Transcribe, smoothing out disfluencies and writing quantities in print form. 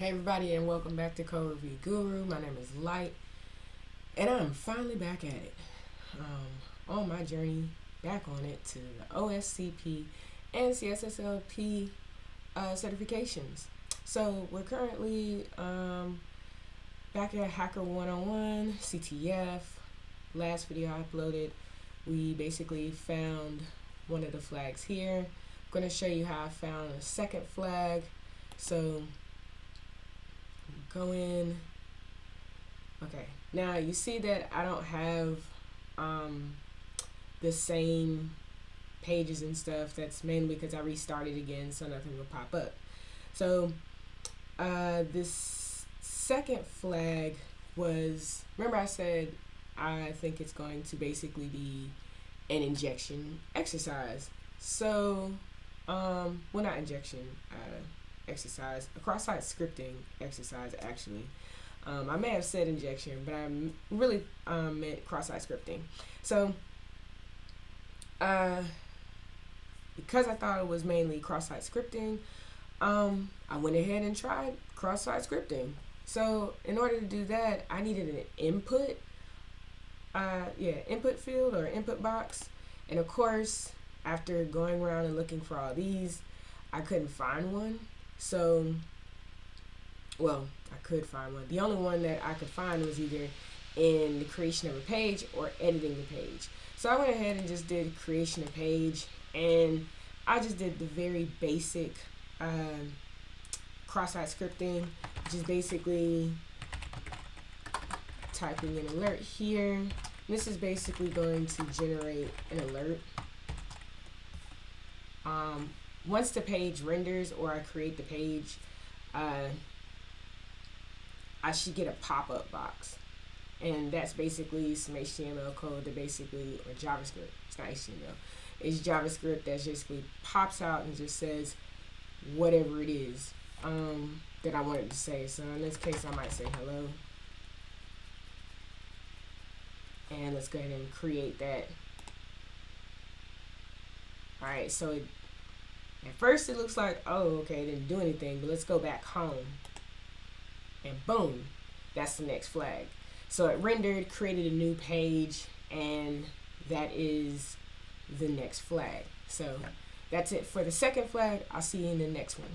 Hey everybody, and welcome back to Code Review Guru. My name is Light, and I'm finally back at it. On my journey back on it to the OSCP and CSSLP certifications. So we're currently back at HackerOne CTF. Last video I uploaded, we basically found one of the flags here. I'm going to show you how I found a second flag. So go in. Okay, now you see that I don't have the same pages and stuff. That's mainly because I restarted again, so nothing will pop up. So this second flag was, remember I said I think it's going to basically be an injection exercise. So well, not injection, exercise, a cross-site scripting exercise actually. I may have said injection, but I really meant cross-site scripting. So because I thought it was mainly cross-site scripting, I went ahead and tried cross-site scripting. So in order to do that, I needed an input input field or input box, and of course after going around and looking for all these, I couldn't find one. So, well, I could find one. The only one that I could find was either in the creation of a page or editing the page. So I went ahead and just did creation of page, and I just did the very basic cross-site scripting, which is basically typing an alert here. This is basically going to generate an alert. Once the page renders or I create the page, I should get a pop-up box, and that's basically some HTML code that basically, or JavaScript, it's not HTML, it's JavaScript that basically pops out and just says whatever it is that I wanted to say. So in this case I might say hello, and let's go ahead and create that. Alright, so at first it looks like, oh, okay, it didn't do anything, but let's go back home. And boom, that's the next flag. So it rendered, created a new page, and that is the next flag. So that's it for the second flag. I'll see you in the next one.